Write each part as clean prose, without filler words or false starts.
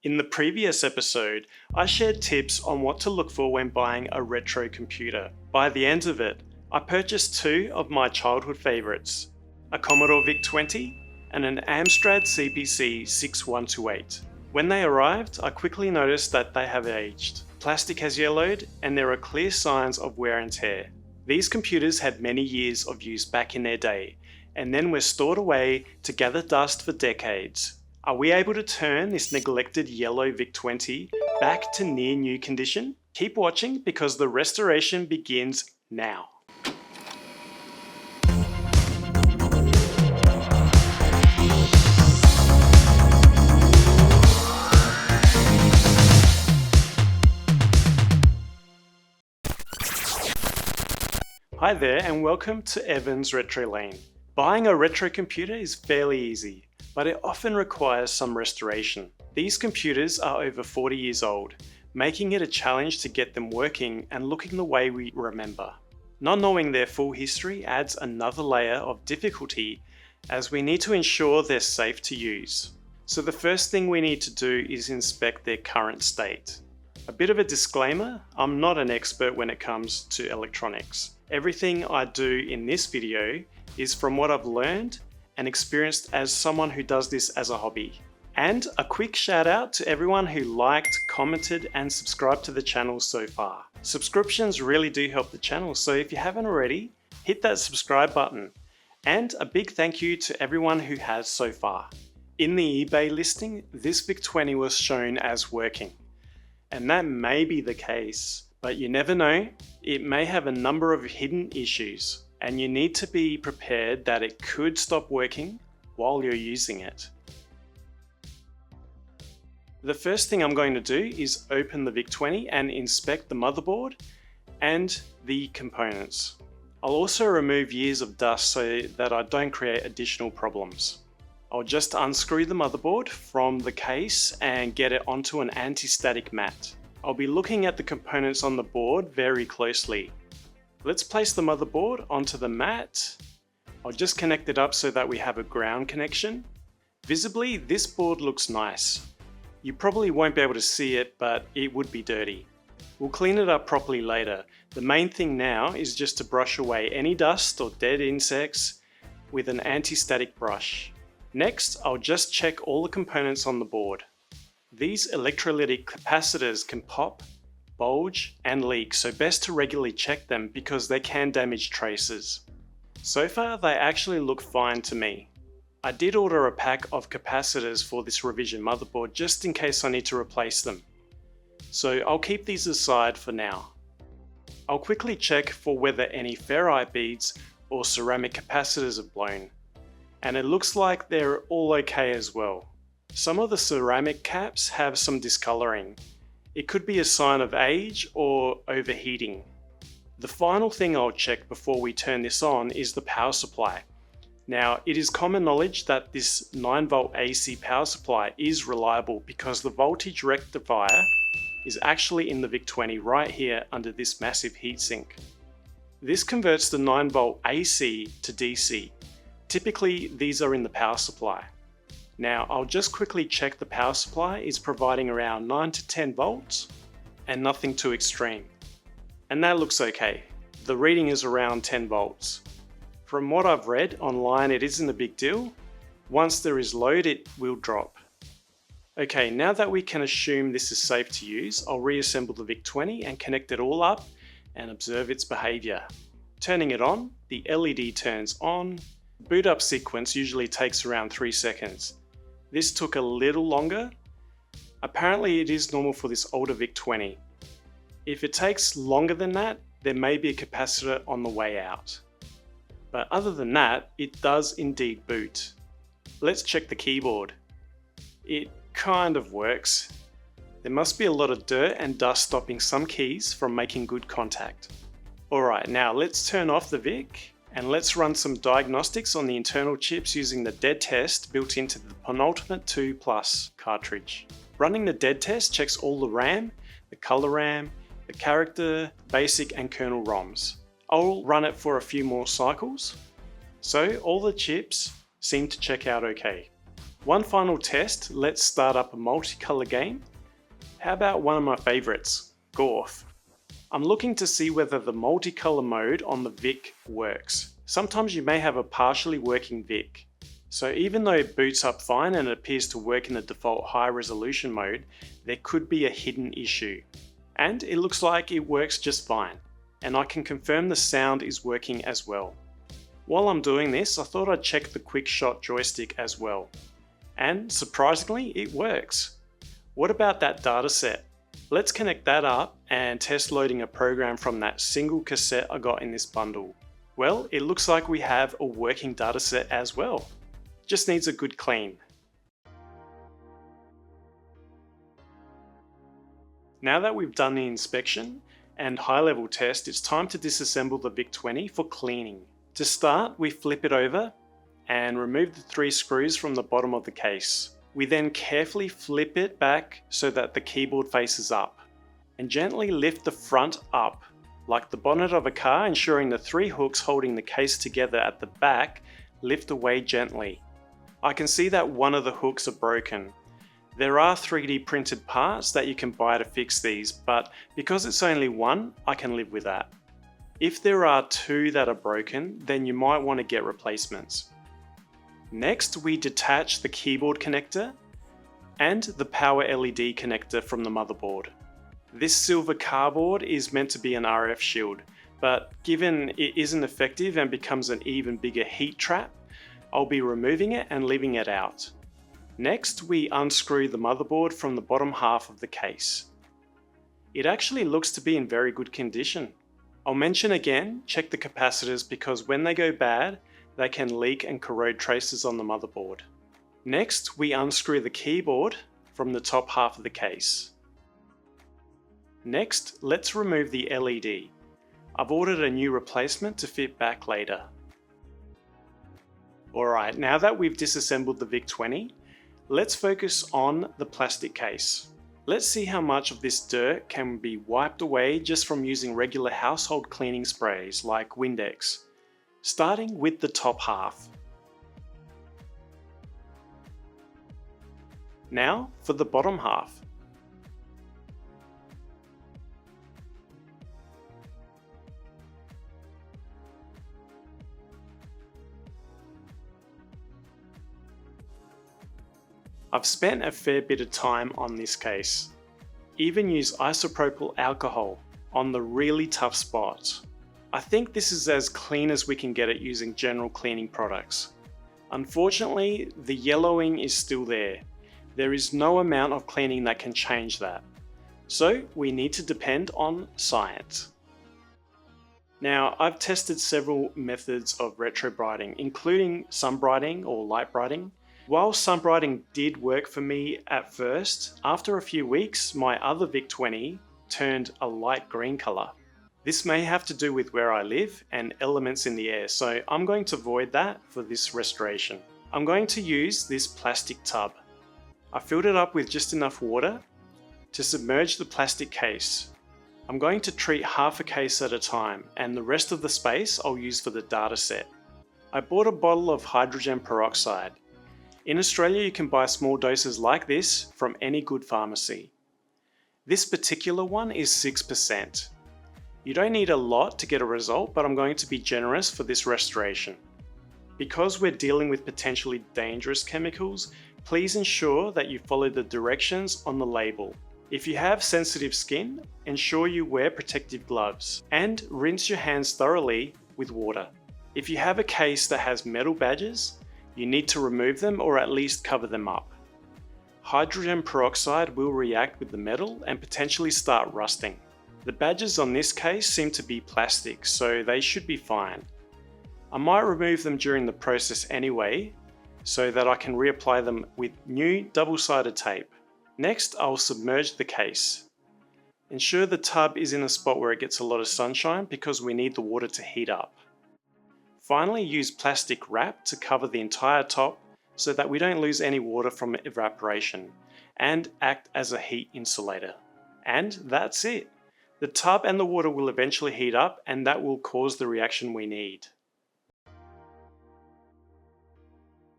In the previous episode, I shared tips on what to look for when buying a retro computer. By the end of it, I purchased two of my childhood favourites, a Commodore VIC-20 and an Amstrad CPC 6128. When they arrived, I quickly noticed that they have aged. Plastic has yellowed and there are clear signs of wear and tear. These computers had many years of use back in their day, and then were stored away to gather dust for decades. Are we able to turn this neglected yellow VIC-20 back to near new condition? Keep watching because the restoration begins now. Hi there and welcome to Evan's Retro Lane. Buying a retro computer is fairly easy, but it often requires some restoration. These computers are over 40 years old, making it a challenge to get them working and looking the way we remember. Not knowing their full history adds another layer of difficulty as we need to ensure they're safe to use. So the first thing we need to do is inspect their current state. A bit of a disclaimer, I'm not an expert when it comes to electronics. Everything I do in this video is from what I've learned and experienced as someone who does this as a hobby. And a quick shout out to everyone who liked, commented and subscribed to the channel so far. Subscriptions really do help the channel, so if you haven't already, hit that subscribe button. And a big thank you to everyone who has so far. In the eBay listing, this VIC-20 was shown as working. And that may be the case, but you never know. It may have a number of hidden issues, and you need to be prepared that it could stop working while you're using it. The first thing I'm going to do is open the VIC-20 and inspect the motherboard and the components. I'll also remove years of dust so that I don't create additional problems. I'll just unscrew the motherboard from the case and get it onto an anti-static mat. I'll be looking at the components on the board very closely. Let's place the motherboard onto the mat. I'll just connect it up so that we have a ground connection. Visibly, this board looks nice. You probably won't be able to see it, but it would be dirty. We'll clean it up properly later. The main thing now is just to brush away any dust or dead insects with an anti-static brush. Next, I'll just check all the components on the board. These electrolytic capacitors can pop, bulge and leak, so best to regularly check them because they can damage traces. So far they actually look fine to me. I did order a pack of capacitors for this revision motherboard just in case I need to replace them. So I'll keep these aside for now. I'll quickly check for whether any ferrite beads or ceramic capacitors have blown. And it looks like they're all okay as well. Some of the ceramic caps have some discoloring. It could be a sign of age or overheating. The final thing I'll check before we turn this on is the power supply. Now, it is common knowledge that this 9V AC power supply is reliable because the voltage rectifier is actually in the VIC-20 right here under this massive heatsink. This converts the 9V AC to DC. Typically, these are in the power supply. Now, I'll just quickly check the power supply is providing around 9 to 10 volts and nothing too extreme. And that looks okay. The reading is around 10 volts. From what I've read online, it isn't a big deal. Once there is load, it will drop. Okay, now that we can assume this is safe to use, I'll reassemble the VIC-20 and connect it all up and observe its behavior. Turning it on, the LED turns on. Boot up sequence usually takes around 3 seconds. This took a little longer. Apparently it is normal for this older VIC-20. If it takes longer than that, there may be a capacitor on the way out. But other than that, it does indeed boot. Let's check the keyboard. It kind of works. There must be a lot of dirt and dust stopping some keys from making good contact. Alright, now let's turn off the VIC and let's run some diagnostics on the internal chips using the dead test built into the Penultimate 2 Plus cartridge. Running the dead test checks all the RAM, the color RAM, the character, basic and kernel ROMs. I'll run it for a few more cycles. So all the chips seem to check out okay. One final test, let's start up a multicolor game. How about one of my favorites, Gorf? I'm looking to see whether the multicolor mode on the VIC works. Sometimes you may have a partially working VIC. So even though it boots up fine and it appears to work in the default high resolution mode, there could be a hidden issue. And it looks like it works just fine. And I can confirm the sound is working as well. While I'm doing this, I thought I'd check the QuickShot joystick as well. And surprisingly, it works. What about that dataset? Let's connect that up and test loading a program from that single cassette I got in this bundle. Well, it looks like we have a working dataset as well. Just needs a good clean. Now that we've done the inspection and high-level test, it's time to disassemble the VIC-20 for cleaning. To start, we flip it over and remove the 3 screws from the bottom of the case. We then carefully flip it back so that the keyboard faces up, and gently lift the front up, like the bonnet of a car, ensuring the 3 hooks holding the case together at the back lift away gently. I can see that one of the hooks are broken. There are 3D printed parts that you can buy to fix these, but because it's only one, I can live with that. If there are 2 that are broken, then you might want to get replacements. Next, we detach the keyboard connector and the power LED connector from the motherboard. This silver cardboard is meant to be an RF shield, but given it isn't effective and becomes an even bigger heat trap, I'll be removing it and leaving it out. Next, we unscrew the motherboard from the bottom half of the case. It actually looks to be in very good condition. I'll mention again, check the capacitors because when they go bad, they can leak and corrode traces on the motherboard. Next, we unscrew the keyboard from the top half of the case. Next, let's remove the LED. I've ordered a new replacement to fit back later. Alright, now that we've disassembled the VIC-20, let's focus on the plastic case. Let's see how much of this dirt can be wiped away just from using regular household cleaning sprays like Windex, starting with the top half. Now for the bottom half. I've spent a fair bit of time on this case. Even use isopropyl alcohol on the really tough spots. I think this is as clean as we can get it using general cleaning products. Unfortunately, the yellowing is still there. There is no amount of cleaning that can change that. So we need to depend on science. Now, I've tested several methods of retrobrighting, including sunbrighting or light brighting. While sunbrighting did work for me at first, after a few weeks, my other VIC-20 turned a light green color. This may have to do with where I live and elements in the air, so I'm going to avoid that for this restoration. I'm going to use this plastic tub. I filled it up with just enough water to submerge the plastic case. I'm going to treat half a case at a time, and the rest of the space I'll use for the data set. I bought a bottle of hydrogen peroxide. In Australia, you can buy small doses like this from any good pharmacy. This particular one is 6%. You don't need a lot to get a result, but I'm going to be generous for this restoration. Because we're dealing with potentially dangerous chemicals, please ensure that you follow the directions on the label. If you have sensitive skin, ensure you wear protective gloves and rinse your hands thoroughly with water. If you have a case that has metal badges, you need to remove them or at least cover them up. Hydrogen peroxide will react with the metal and potentially start rusting. The badges on this case seem to be plastic, so they should be fine. I might remove them during the process anyway, so that I can reapply them with new double-sided tape. Next, I'll submerge the case. Ensure the tub is in a spot where it gets a lot of sunshine because we need the water to heat up. Finally, use plastic wrap to cover the entire top so that we don't lose any water from evaporation and act as a heat insulator. And that's it. The tub and the water will eventually heat up and that will cause the reaction we need.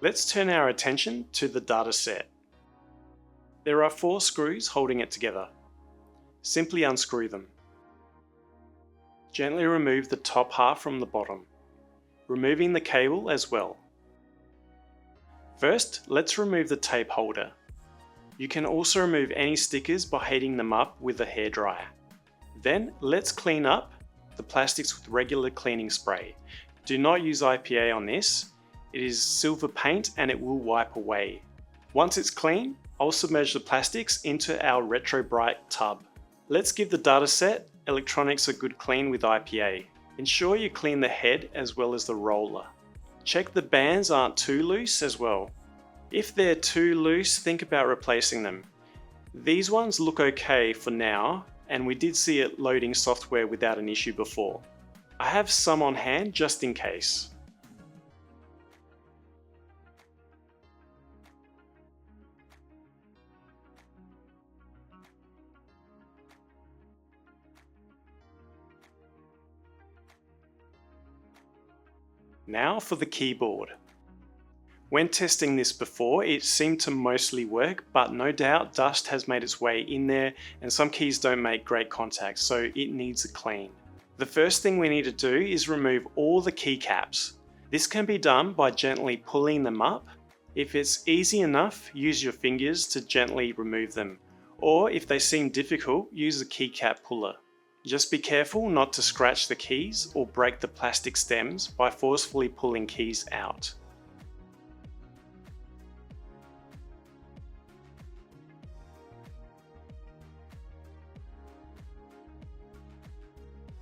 Let's turn our attention to the data set. There are 4 screws holding it together. Simply unscrew them. Gently remove the top half from the bottom, removing the cable as well. First, let's remove the tape holder. You can also remove any stickers by heating them up with a hairdryer. Then, let's clean up the plastics with regular cleaning spray. Do not use IPA on this. It is silver paint and it will wipe away. Once it's clean, I'll submerge the plastics into our Retro Bright tub. Let's give the dataset electronics a good clean with IPA. Ensure you clean the head as well as the roller. Check the bands aren't too loose as well. If they're too loose, think about replacing them. These ones look okay for now, and we did see it loading software without an issue before. I have some on hand just in case. Now for the keyboard. When testing this before, it seemed to mostly work, but no doubt dust has made its way in there and some keys don't make great contact, so it needs a clean. The first thing we need to do is remove all the keycaps. This can be done by gently pulling them up. If it's easy enough, use your fingers to gently remove them. Or if they seem difficult, use a keycap puller. Just be careful not to scratch the keys or break the plastic stems by forcefully pulling keys out.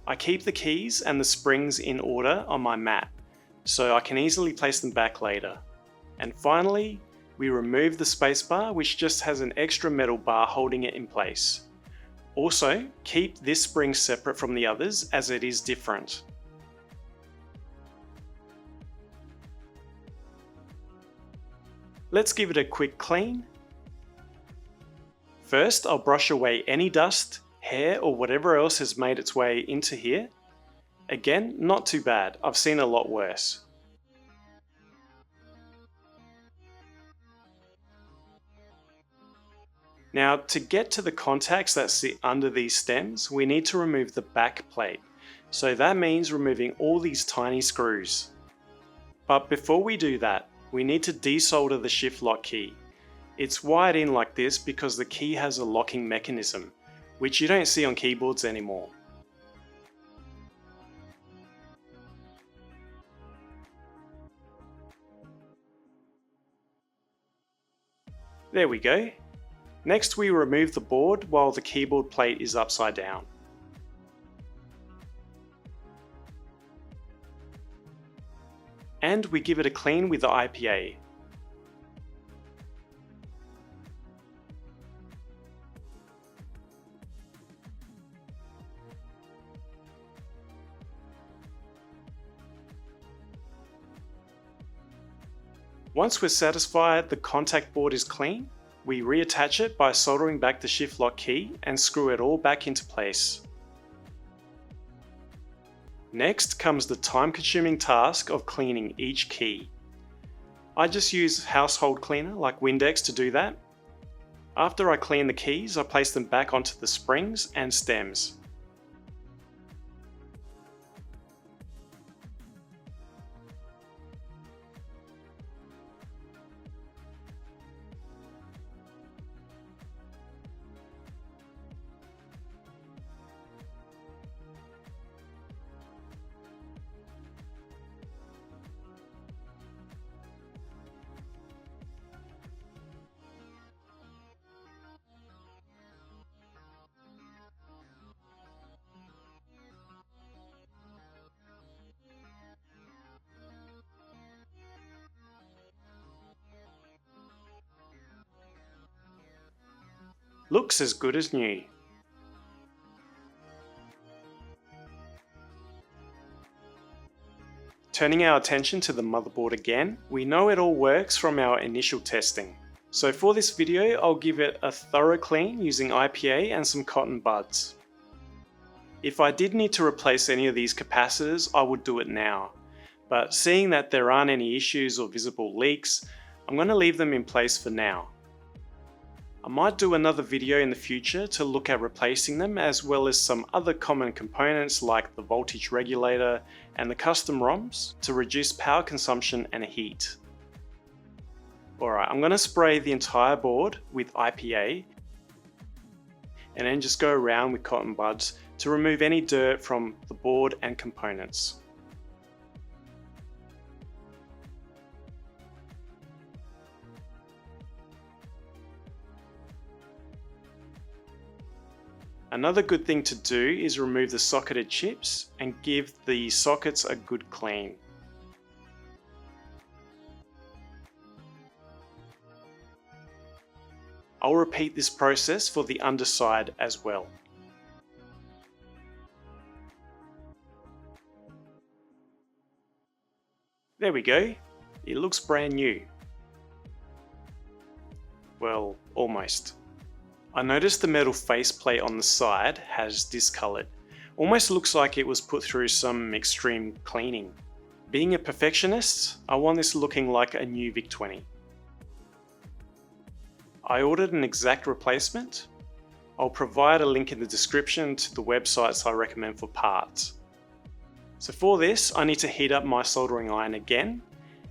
I keep the keys and the springs in order on my mat, so I can easily place them back later. And finally, we remove the spacebar, which just has an extra metal bar holding it in place. Also, keep this spring separate from the others as it is different. Let's give it a quick clean. First, I'll brush away any dust, hair or whatever else has made its way into here. Again, not too bad, I've seen a lot worse. Now to get to the contacts that sit under these stems, we need to remove the back plate. So that means removing all these tiny screws. But before we do that, we need to desolder the shift lock key. It's wired in like this because the key has a locking mechanism, which you don't see on keyboards anymore. There we go. Next we remove the board while the keyboard plate is upside down. And we give it a clean with the IPA. Once we're satisfied the contact board is clean, we reattach it by soldering back the shift lock key and screw it all back into place. Next comes the time-consuming task of cleaning each key. I just use household cleaner like Windex to do that. After I clean the keys, I place them back onto the springs and stems. Looks as good as new. Turning our attention to the motherboard again, we know it all works from our initial testing. So for this video, I'll give it a thorough clean using IPA and some cotton buds. If I did need to replace any of these capacitors, I would do it now. But seeing that there aren't any issues or visible leaks, I'm going to leave them in place for now. I might do another video in the future to look at replacing them, as well as some other common components like the voltage regulator and the custom ROMs to reduce power consumption and heat. Alright, I'm going to spray the entire board with IPA and then just go around with cotton buds to remove any dirt from the board and components. Another good thing to do is remove the socketed chips and give the sockets a good clean. I'll repeat this process for the underside as well. There we go, it looks brand new. Well, almost. I noticed the metal faceplate on the side has discolored. Almost looks like it was put through some extreme cleaning. Being a perfectionist, I want this looking like a new VIC-20. I ordered an exact replacement. I'll provide a link in the description to the websites I recommend for parts. So for this, I need to heat up my soldering iron again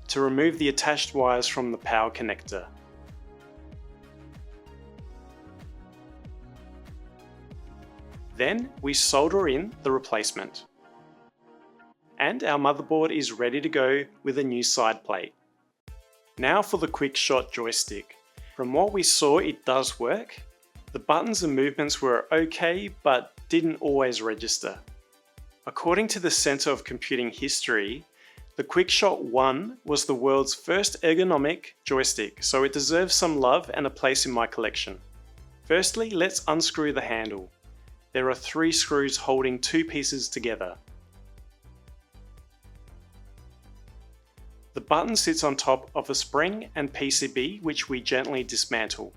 to remove the attached wires from the power connector. Then we solder in the replacement. And our motherboard is ready to go with a new side plate. Now for the QuickShot joystick. From what we saw, it does work. The buttons and movements were okay, but didn't always register. According to the Center of Computing History, the QuickShot 1 was the world's first ergonomic joystick, so it deserves some love and a place in my collection. Firstly, let's unscrew the handle. There are 3 screws holding 2 pieces together. The button sits on top of a spring and PCB, which we gently dismantle.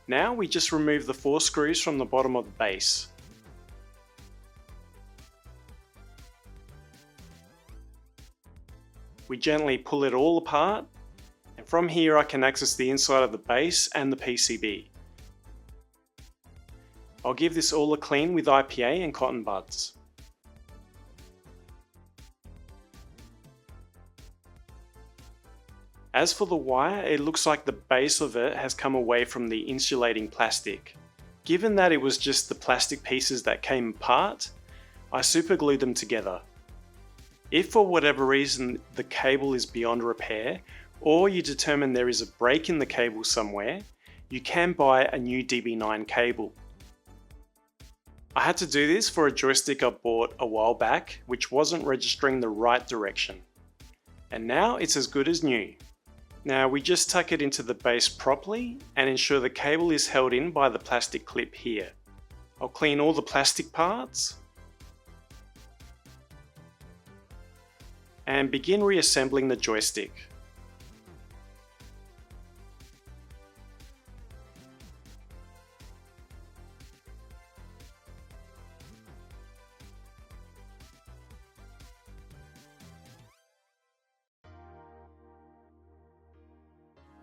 Now we just remove the 4 screws from the bottom of the base. We gently pull it all apart. From here I can access the inside of the base and the PCB. I'll give this all a clean with IPA and cotton buds. As for the wire, it looks like the base of it has come away from the insulating plastic. Given that it was just the plastic pieces that came apart, I super glued them together. If for whatever reason the cable is beyond repair, or you determine there is a break in the cable somewhere, you can buy a new DB9 cable. I had to do this for a joystick I bought a while back, which wasn't registering the right direction. And now it's as good as new. Now we just tuck it into the base properly and ensure the cable is held in by the plastic clip here. I'll clean all the plastic parts and begin reassembling the joystick.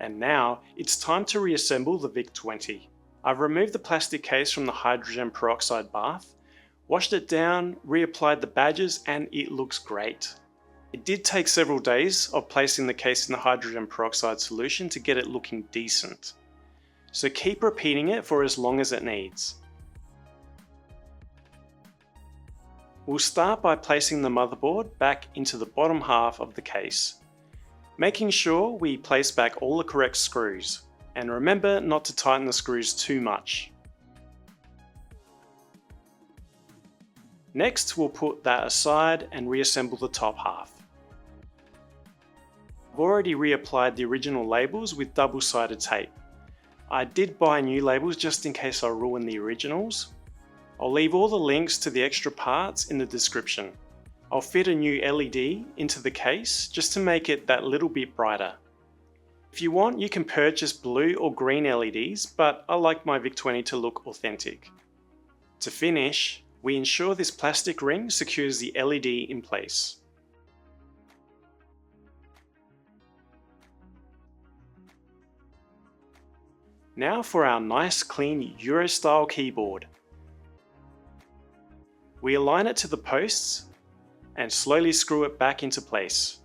And now it's time to reassemble the VIC-20. I've removed the plastic case from the hydrogen peroxide bath, washed it down, reapplied the badges, and it looks great. It did take several days of placing the case in the hydrogen peroxide solution to get it looking decent. So keep repeating it for as long as it needs. We'll start by placing the motherboard back into the bottom half of the case, making sure we place back all the correct screws, and remember not to tighten the screws too much. Next, we'll put that aside and reassemble the top half. I've already reapplied the original labels with double-sided tape. I did buy new labels just in case I ruin the originals. I'll leave all the links to the extra parts in the description. I'll fit a new LED into the case just to make it that little bit brighter. If you want, you can purchase blue or green LEDs, but I like my VIC-20 to look authentic. To finish, we ensure this plastic ring secures the LED in place. Now for our nice clean Euro-style keyboard. We align it to the posts and slowly screw it back into place.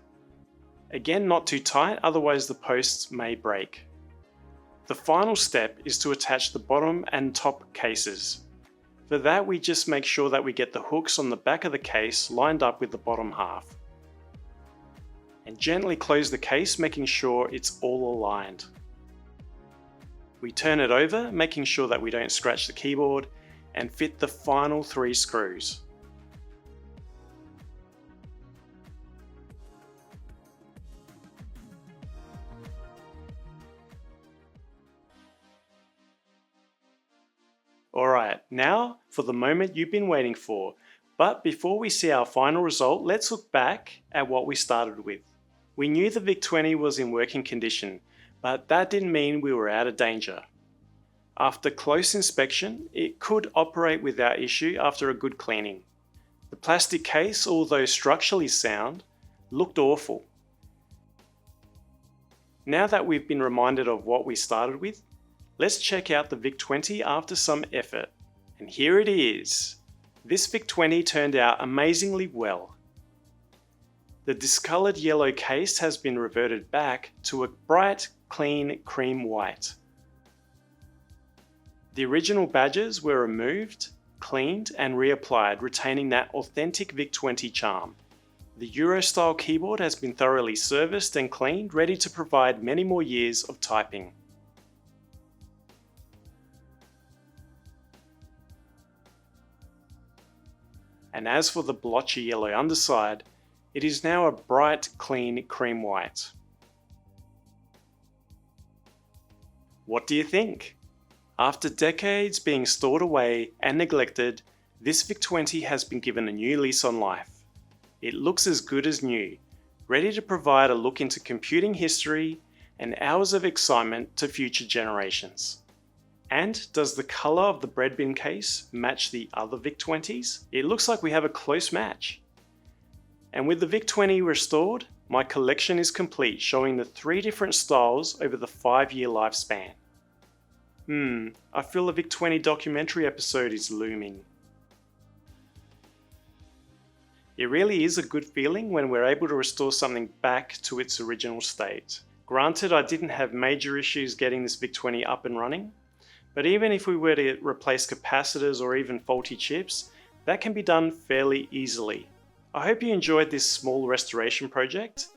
Again, not too tight, otherwise the posts may break. The final step is to attach the bottom and top cases. For that, we just make sure that we get the hooks on the back of the case lined up with the bottom half. And gently close the case, making sure it's all aligned. We turn it over, making sure that we don't scratch the keyboard, and fit the final 3 screws. Alright, now for the moment you've been waiting for. But before we see our final result, let's look back at what we started with. We knew the VIC-20 was in working condition, but that didn't mean we were out of danger. After close inspection, it could operate without issue after a good cleaning. The plastic case, although structurally sound, looked awful. Now that we've been reminded of what we started with, let's check out the VIC-20 after some effort. And here it is. This VIC-20 turned out amazingly well. The discoloured yellow case has been reverted back to a bright, clean cream white. The original badges were removed, cleaned and reapplied, retaining that authentic VIC-20 charm. The Euro-style keyboard has been thoroughly serviced and cleaned, ready to provide many more years of typing. And as for the blotchy yellow underside, it is now a bright, clean cream white. What do you think? After decades being stored away and neglected, this VIC-20 has been given a new lease on life. It looks as good as new, ready to provide a look into computing history and hours of excitement to future generations. And does the colour of the bread bin case match the other VIC-20s? It looks like we have a close match. And with the VIC-20 restored, my collection is complete, showing the 3 different styles over the 5-year lifespan. I feel a VIC-20 documentary episode is looming. It really is a good feeling when we're able to restore something back to its original state. Granted, I didn't have major issues getting this VIC-20 up and running, but even if we were to replace capacitors or even faulty chips, that can be done fairly easily. I hope you enjoyed this small restoration project.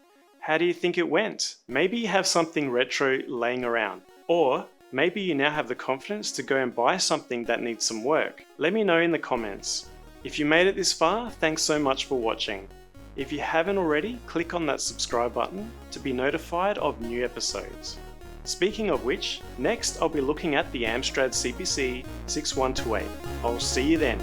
How do you think it went? Maybe you have something retro laying around, or maybe you now have the confidence to go and buy something that needs some work. Let me know in the comments. If you made it this far, thanks so much for watching. If you haven't already, click on that subscribe button to be notified of new episodes. Speaking of which, next I'll be looking at the Amstrad CPC 6128. I'll see you then.